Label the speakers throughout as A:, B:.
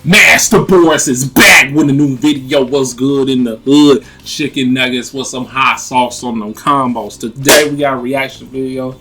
A: MasterBoris is back with a new video. What's good in the hood? Chicken nuggets with some hot sauce on them combos. Today we got a reaction video.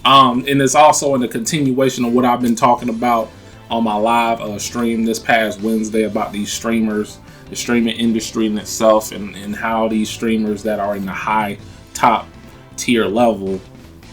A: And it's also in the continuation of what I've been talking about on my live stream this past Wednesday about these streamers, the streaming industry in itself, and how these streamers that are in the high top tier level,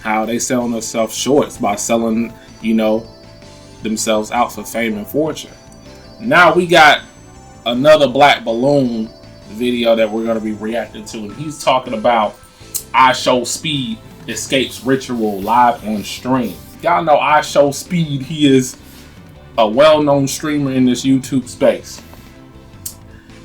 A: how they selling themselves shorts by selling, themselves out for fame and fortune. Now we got another Black Balloon video that we're going to be reacting to, and he's talking about IShowSpeed escapes ritual live on stream. Y'all know IShowSpeed. He is a well-known streamer in this YouTube space,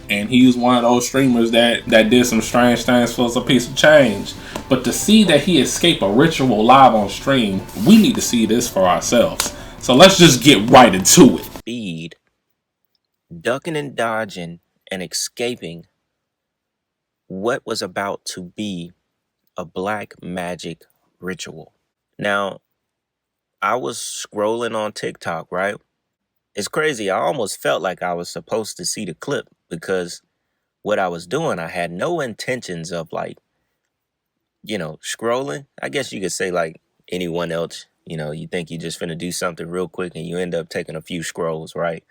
A: and he's one of those streamers that did some strange things for us a piece of change. But to see that he escaped a ritual live on stream, we need to see this for ourselves. So let's just get right into it.
B: Speed ducking and dodging and escaping what was about to be a black magic ritual. Now, I was scrolling on TikTok, right? It's crazy. I almost felt like I was supposed to see the clip, because what I was doing, I had no intentions of scrolling. I guess you could say like anyone else, you think you just finna do something real quick and you end up taking a few scrolls, right?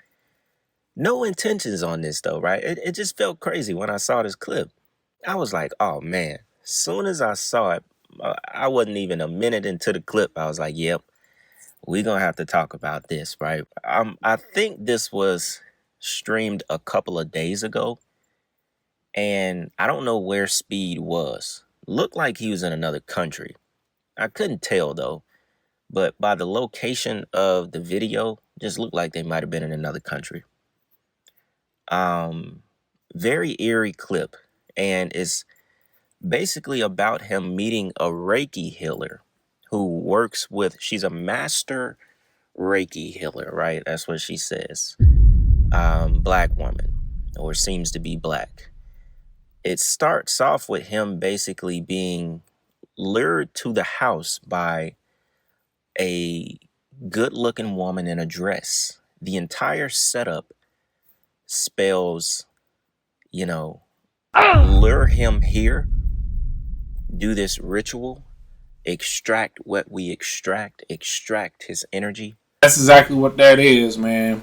B: No intentions on this though, right? It just felt crazy when I saw this clip. I was like, oh man. As soon as I saw it, I wasn't even a minute into the clip. I was like, yep, we're going to have to talk about this, right? I think this was streamed a couple of days ago, and I don't know where Speed was. Looked like he was in another country. I couldn't tell though, but by the location of the video, just looked like they might have been in another country. Very eerie clip, and it's basically about him meeting a Reiki healer who works with, she's a master Reiki healer, right? That's what she says. Black woman, or seems to be black. It starts off with him basically being lured to the house by a good-looking woman in a dress. The entire setup spells, lure him here, do this ritual, extract what we extract his energy.
A: That's exactly what that is, man.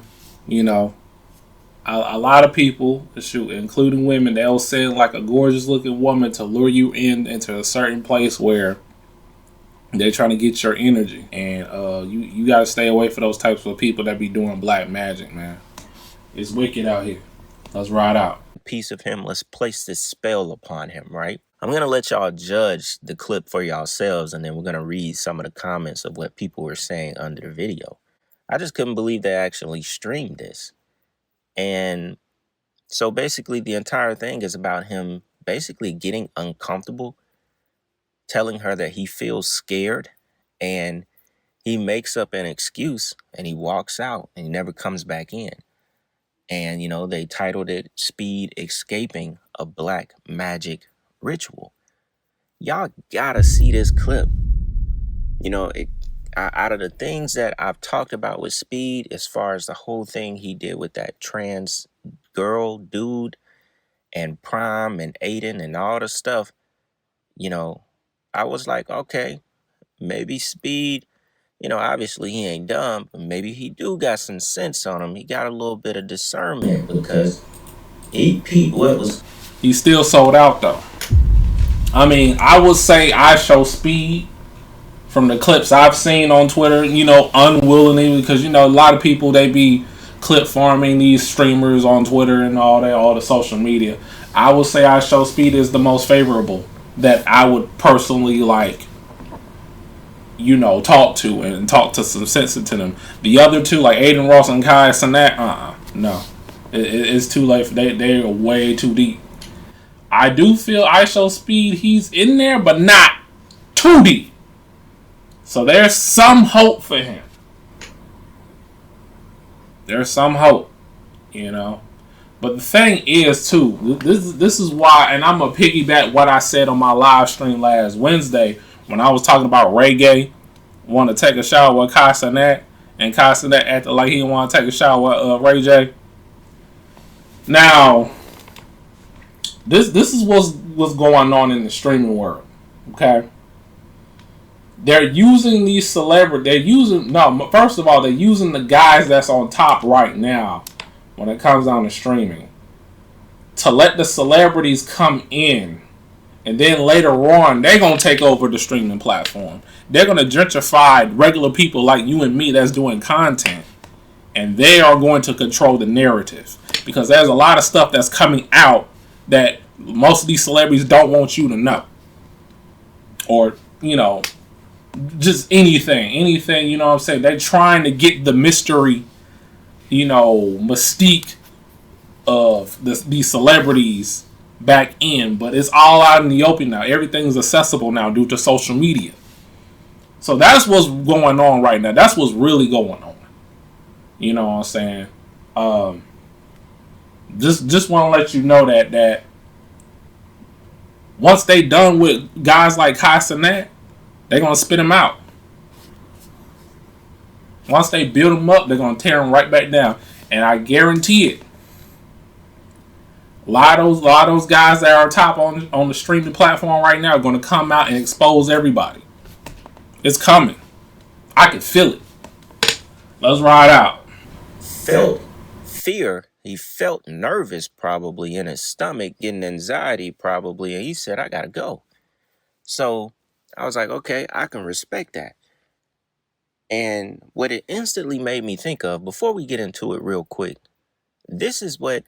A: A lot of people, including women, they'll send like a gorgeous looking woman to lure you into a certain place where they're trying to get your energy. And you got to stay away from those types of people that be doing black magic, man. It's wicked out here. Let's ride out.
B: Piece of him, let's place this spell upon him, right? I'm going to let y'all judge the clip for yourselves, and then we're going to read some of the comments of what people were saying under the video. I just couldn't believe they actually streamed this. And so basically the entire thing is about him basically getting uncomfortable, telling her that he feels scared, and he makes up an excuse and he walks out and he never comes back in. And, they titled it Speed Escaping a Black Magic Ritual. Y'all gotta see this clip. Out of the things that I've talked about with Speed, as far as the whole thing he did with that trans girl dude and Prime and Aiden and all the stuff, I was like, okay, maybe Speed, obviously he ain't dumb, but maybe he do got some sense on him. He got a little bit of discernment, because he peeped what was.
A: He still sold out though. I mean, I would say IShowSpeed, from the clips I've seen on Twitter, unwillingly, because a lot of people, they be clip farming these streamers on Twitter and all the social media. I would say IShowSpeed is the most favorable that I would personally talk to and talk to some sense into them. The other two, like Aiden Ross and Kai Cenat, no. It's too late. They are way too deep. I do feel IShowSpeed, he's in there, but not too deep. So there's some hope for him. There's some hope, But the thing is, too, this is why, and I'm going to piggyback what I said on my live stream last Wednesday when I was talking about Ray Gay want to take a shower with Kai Cenat, and Kai Cenat acted like he didn't want to take a shower with Ray J. Now, this is what's going on in the streaming world. Okay, they're using these celebrities. First of all, they're using the guys that's on top right now when it comes down to streaming to let the celebrities come in, and then later on they're gonna take over the streaming platform. They're gonna gentrify regular people like you and me that's doing content, and they are going to control the narrative because there's a lot of stuff that's coming out that most of these celebrities don't want you to know, or just anything, you know what I'm saying? They're trying to get the mystery, mystique of these celebrities back in, but it's all out in the open now. Everything's accessible now due to social media. So that's what's going on right now. That's what's really going on. You know what I'm saying? Just want to let you know that once they done with guys like Hassanet, they're going to spit them out. Once they build them up, they're going to tear them right back down. And I guarantee it. A lot of those guys that are top on the streaming platform right now are going to come out and expose everybody. It's coming. I can feel it. Let's ride out.
B: Felt fear. He felt nervous probably in his stomach, getting anxiety probably. And he said, I got to go. So I was like, okay, I can respect that. And what it instantly made me think of, before we get into it real quick, this is what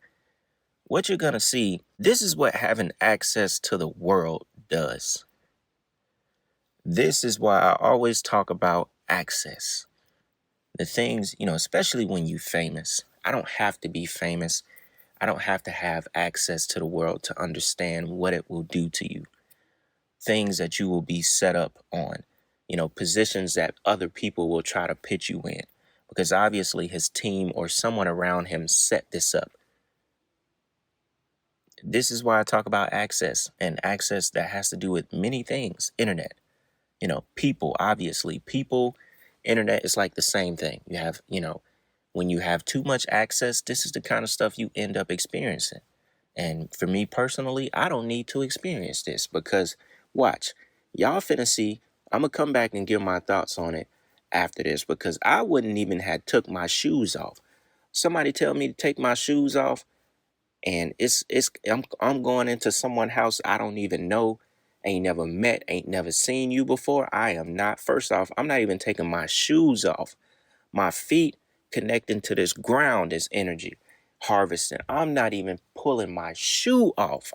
B: you're going to see. This is what having access to the world does. This is why I always talk about access. The things, especially when you're famous. I don't have to be famous. I don't have to have access to the world to understand what it will do to you. Things that you will be set up on. Positions that other people will try to pitch you in. Because obviously his team or someone around him set this up. This is why I talk about access, and access that has to do with many things. Internet, people, obviously. People, internet is like the same thing. You have, when you have too much access, this is the kind of stuff you end up experiencing. And for me personally, I don't need to experience this because, watch, y'all finna see, I'm going to come back and give my thoughts on it after this because I wouldn't even have took my shoes off. Somebody tell me to take my shoes off, and I'm going into someone's house I don't even know, ain't never met, ain't never seen you before. I am not, first off, I'm not even taking my shoes off. My feet connecting to this ground, this energy harvesting. I'm not even pulling my shoe off.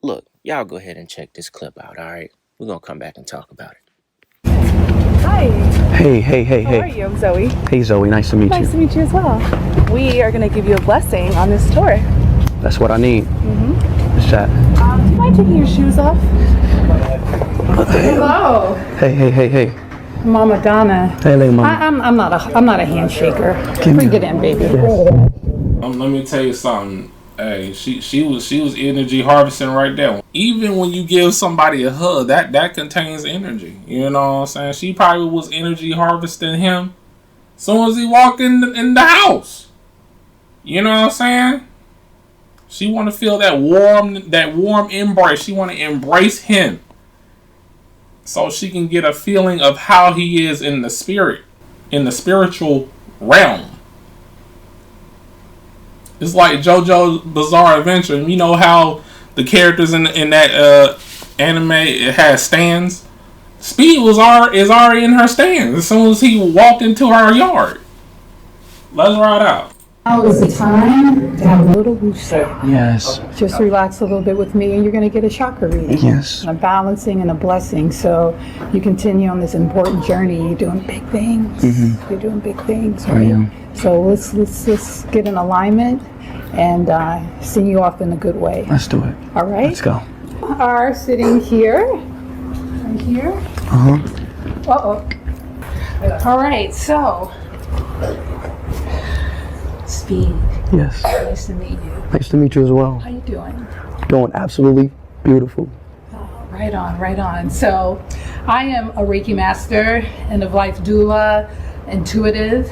B: Look, y'all go ahead and check this clip out, all right? We're going to come back and talk about it.
C: Hi.
D: Hey.
C: How are you? I'm Zoe.
D: Hey, Zoe. Nice to meet you.
C: Nice to meet you as well. We are going to give you a blessing on this tour.
D: That's what I need. Let's chat.
C: Do you mind taking your shoes off? Hello.
D: Hey.
C: Mama Donna.
D: Hey, Mama.
C: I'm not a handshaker. Bring it in, baby.
A: Let me tell you something. Hey, she was energy harvesting right there. Even when you give somebody a hug, that contains energy. You know what I'm saying? She probably was energy harvesting him as soon as he walked in the house. You know what I'm saying? She want to feel that warm embrace. She want to embrace him so she can get a feeling of how he is in the spirit, in the spiritual realm. It's like JoJo's Bizarre Adventure. You know how the characters in that anime, it has stands? Speed is already in her stands as soon as he walked into her yard. Let's ride out.
C: Now is the time to have a little booster.
D: Yes.
C: Just relax a little bit with me and you're going to get a chakra reading.
D: Yes.
C: A balancing and a blessing. So you continue on this important journey. You're doing big things. You're doing big things, right?
D: I am.
C: So let's get in alignment and send you off in a good way.
D: Let's do it.
C: All right?
D: Let's go.
C: Are sitting here. Right here. Uh-oh. All right, so Speed.
D: Yes.
C: Nice to meet you.
D: Nice to meet you as well.
C: How you doing?
D: Doing absolutely beautiful.
C: Right on. So, I am a Reiki master, end of life doula, intuitive,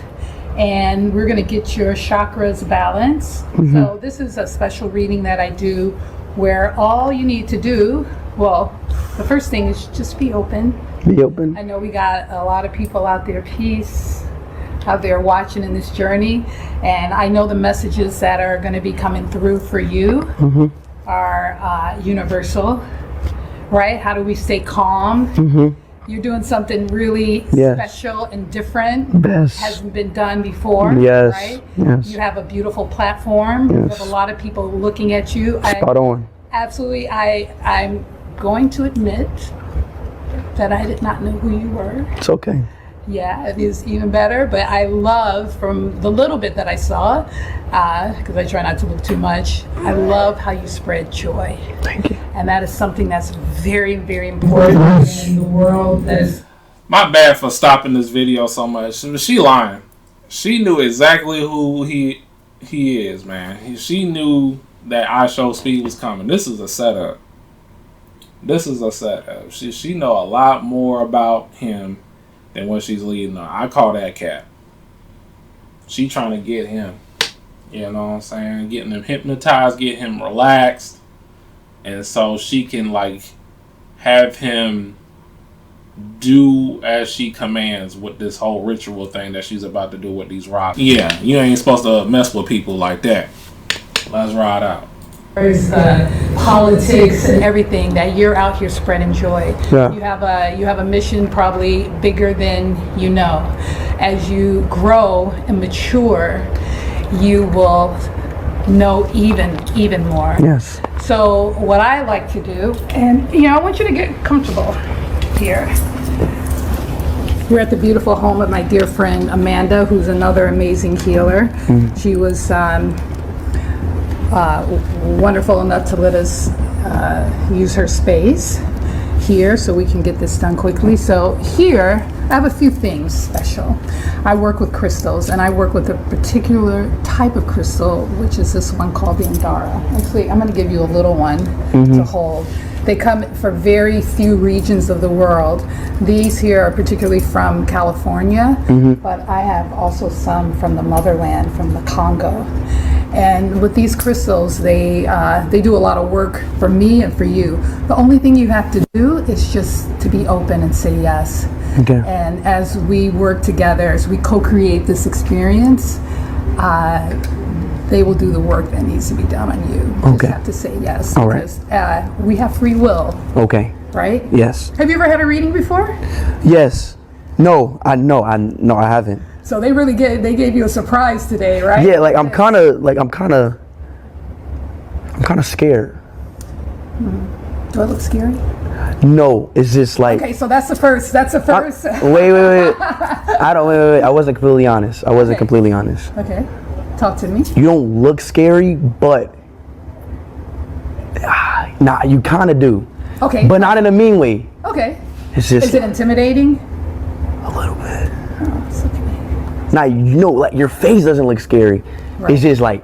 C: and we're going to get your chakras balanced. So this is a special reading that I do where all you need to do, well, the first thing is just be open.
D: Be open.
C: I know we got a lot of people out there, out there watching in this journey, and I know the messages that are going to be coming through for you are universal, right? How do we stay calm? You're doing something really special and different. Hasn't been done before, right? You have a beautiful platform. You have a lot of people looking at you.
D: Spot on.
C: Absolutely. I'm going to admit that I did not know who you were.
D: It's okay.
C: Yeah, it is even better, but I love, from the little bit that I saw, because I try not to look too much, I love how you spread joy.
D: Thank you.
C: And that is something that's very, very important in the world.
A: My bad for stopping this video so much. She lying. She knew exactly who he is, man. She knew that IShowSpeed was coming. This is a setup. She know a lot more about him than what she's leading on. I call that cap. She trying to get him. You know what I'm saying? Getting him hypnotized, get him relaxed. And so she can like have him do as she commands with this whole ritual thing that she's about to do with these rocks. Yeah, you ain't supposed to mess with people like that. Let's ride out.
C: There's politics and everything, that you're out here spreading joy.
D: Yeah.
C: You have a mission probably bigger than you know. As you grow and mature, you will know even more.
D: Yes.
C: So what I like to do, and I want you to get comfortable here. We're at the beautiful home of my dear friend Amanda, who's another amazing healer. She was wonderful enough to let us use her space here so we can get this done quickly. So here I have a few things special. I work with crystals, and I work with a particular type of crystal, which is this one called the Andara. Actually, I'm going to give you a little one to hold. They come from very few regions of the world. These here are particularly from California, but I have also some from the motherland, from the Congo. And with these crystals, they do a lot of work for me and for you. The only thing you have to do is just to be open and say yes.
D: Okay.
C: And as we work together, as we co-create this experience, they will do the work that needs to be done on you. You just have to say yes.
D: All right.
C: Because we have free will.
D: Okay.
C: Right?
D: Yes.
C: Have you ever had a reading before?
D: Yes. No, I haven't.
C: So they gave you a surprise today, right?
D: Yeah, like I'm kind of scared.
C: Do I look scary?
D: No, it's just like.
C: Okay, so that's the first.
D: Wait. I wasn't completely honest. Completely honest.
C: Okay, talk to me.
D: You don't look scary, but nah, you kind of do.
C: Okay.
D: But not in a mean way.
C: Okay.
D: It's just.
C: Is it intimidating?
D: A little bit.
C: Oh, it's okay.
D: Now like your face doesn't look scary. Right. It's just like.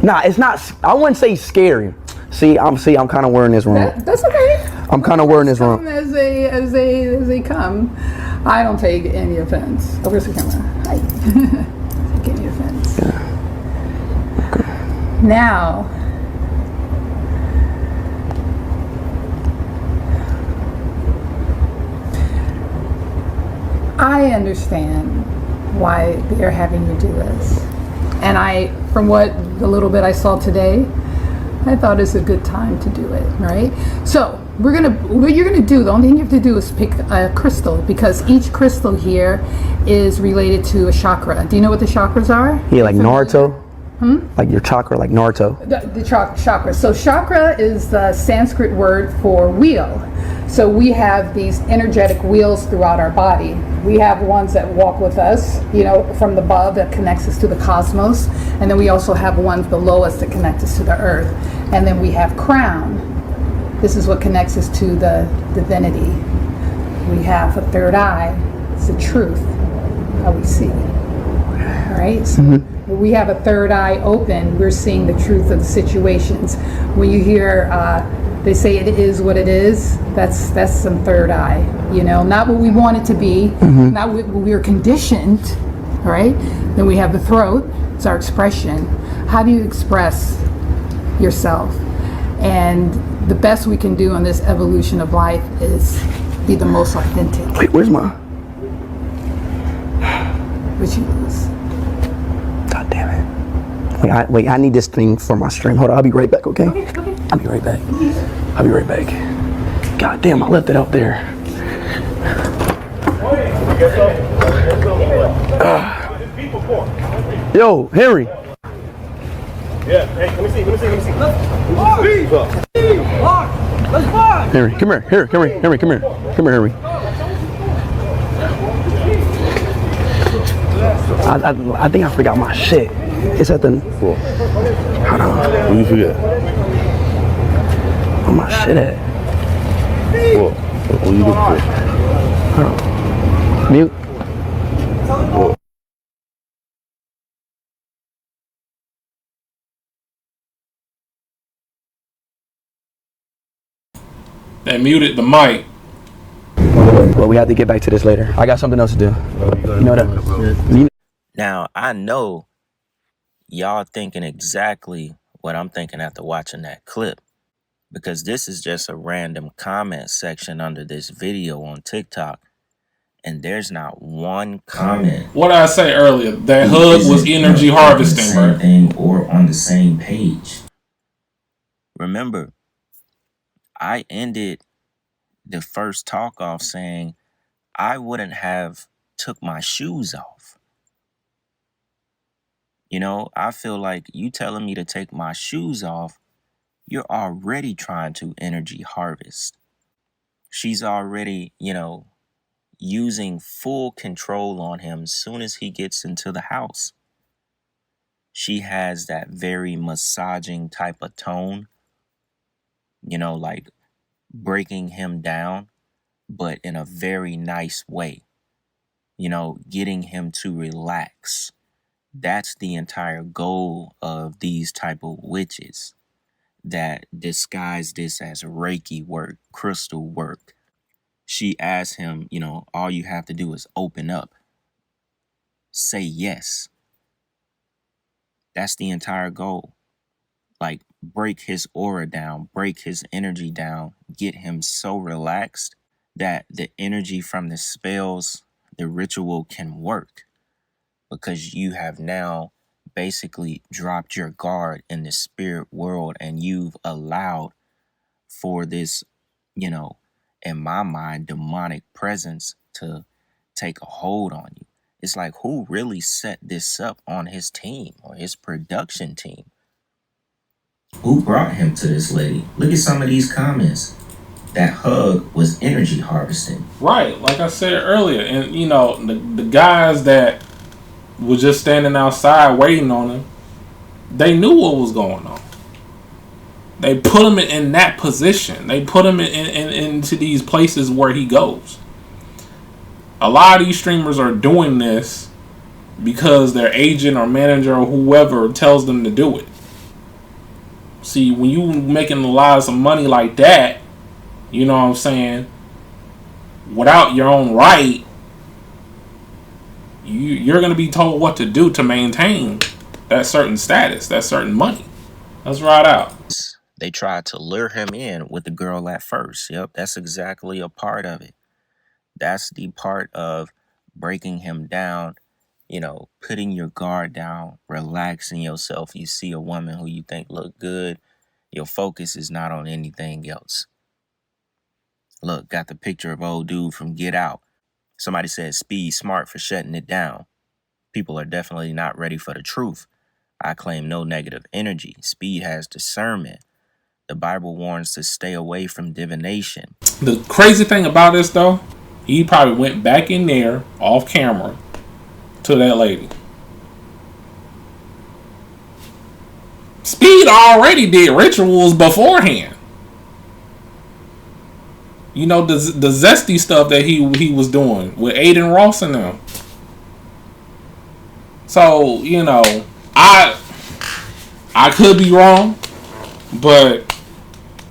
D: Nah, it's not. I wouldn't say scary. I'm kind of wearing this wrong.
C: That's okay.
D: I'm kind of wearing this wrong.
C: As they come, I don't take any offense. Oh, where's the camera? Hi. Take any offense.
D: Yeah. Okay.
C: Now, I understand why they're having you do this, and from the little bit I saw today, I thought it's a good time to do it, right? So what you're gonna do, the only thing you have to do is pick a crystal, because each crystal here is related to a chakra. Do you know what the chakras are?
D: Yeah, like Naruto. Like your chakra, like Naruto.
C: The chakra. So chakra is the Sanskrit word for wheel. So we have these energetic wheels throughout our body. We have ones that walk with us, from the above, that connects us to the cosmos. And then we also have ones below us that connect us to the earth. And then we have crown. This is what connects us to the divinity. We have a third eye. It's the truth, how we see. All right? So when we have a third eye open, we're seeing the truth of the situations. When you hear they say it is what it is, that's some third eye, not what we want it to be, not what we're conditioned, right? Then we have the throat. It's our expression. How do you express yourself? And the best we can do on this evolution of life is be the most authentic.
D: Wait, where's my?
C: Which you lose.
D: God damn it. Wait, I need this thing for my stream. Hold on, I'll be right back, okay?
C: Okay.
D: I'll be right back. I'll be right back. God damn, I left it out there. Yo, Henry.
E: Yeah, hey, let me see.
D: Henry, come here, Henry. Come here, Henry. I think I forgot my shit. It's at the...
E: Cool.
D: Hold on.
E: What you forget?
D: Where my shit at?
E: What? What you looking for?
D: Hold on. Mute.
E: What?
A: They muted the mic.
D: Well, we have to get back to this later. I got something else to do. You know that?
B: Now, I know y'all thinking exactly what I'm thinking after watching that clip, because this is just a random comment section under this video on TikTok, and there's not one comment.
A: What did I say earlier? That hug was energy harvesting, bro.
B: Thing or on the same page. Remember, I ended the first talk off saying I wouldn't have took my shoes off. You know, I feel like you telling me to take my shoes off, you're already trying to energy harvest. She's already, using full control on him as soon as he gets into the house. She has that very massaging type of tone, like breaking him down, but in a very nice way, getting him to relax. That's the entire goal of these type of witches that disguise this as Reiki work, crystal work. She asked him, all you have to do is open up, say yes. That's the entire goal. Like, break his aura down, break his energy down, get him so relaxed that the energy from the spells, the ritual can work, because you have now basically dropped your guard in the spirit world, and you've allowed for this, in my mind, demonic presence to take a hold on you. It's like, who really set this up on his team or his production team? Who brought him to this lady? Look at some of these comments. That hug was energy harvesting.
A: Right, like I said earlier. And, the guys that were just standing outside waiting on him, they knew what was going on. They put him in that position. They put him into these places where he goes. A lot of these streamers are doing this because their agent or manager or whoever tells them to do it. See, when you making a lot of money like that, you know what I'm saying, without your own right, you're going to be told what to do to maintain that certain status, that certain money. Let's ride out.
B: They tried to lure him in with the girl at first. Yep, that's exactly a part of it. That's the part of breaking him down, putting your guard down, relaxing yourself. You see a woman who you think look good, your focus is not on anything else. Look, got the picture of old dude from Get Out. Somebody said Speed smart for shutting it down. People are definitely not ready for the truth. I claim no negative energy. Speed has discernment. The Bible warns to stay away from divination.
A: The crazy thing about this, though, he probably went back in there off camera to that lady. Speed already did rituals beforehand. The zesty stuff that he was doing with Aiden Ross and them. So, I could be wrong, but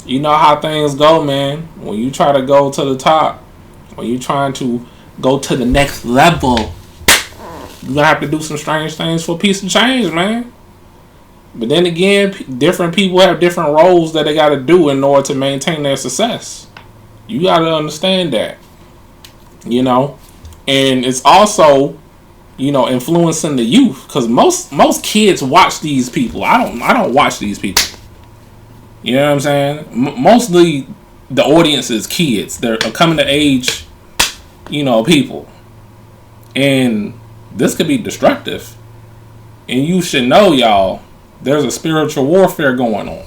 A: you know how things go, man. When you try to go to the top, when you're trying to go to the next level, you're gonna have to do some strange things for a piece of change, man. But then again, different people have different roles that they got to do in order to maintain their success. You got to understand that, you know, and it's also, you know, influencing the youth, because most kids watch these people. I don't watch these people. You know what I'm saying? Mostly the audience is kids. They're coming to age, you know, people, and this could be destructive. And you should know, y'all, there's a spiritual warfare going on.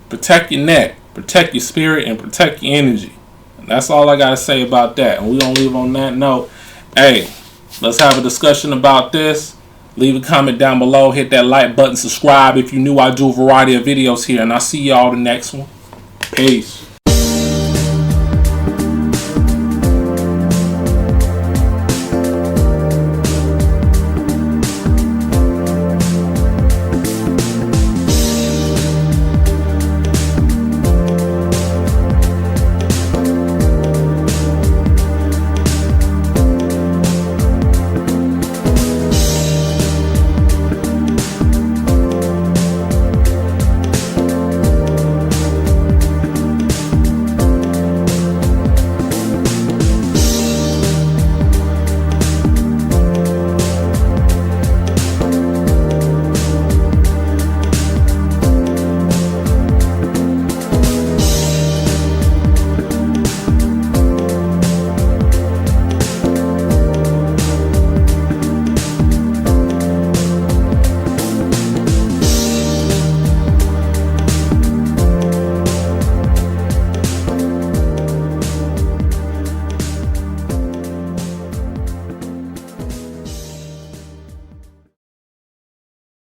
A: Protect your neck, protect your spirit, and protect your energy. And that's all I gotta say about that. And we're gonna leave on that note. Hey, let's have a discussion about this. Leave a comment down below. Hit that like button. Subscribe if you're new. I do a variety of videos here. And I'll see y'all the next one. Peace.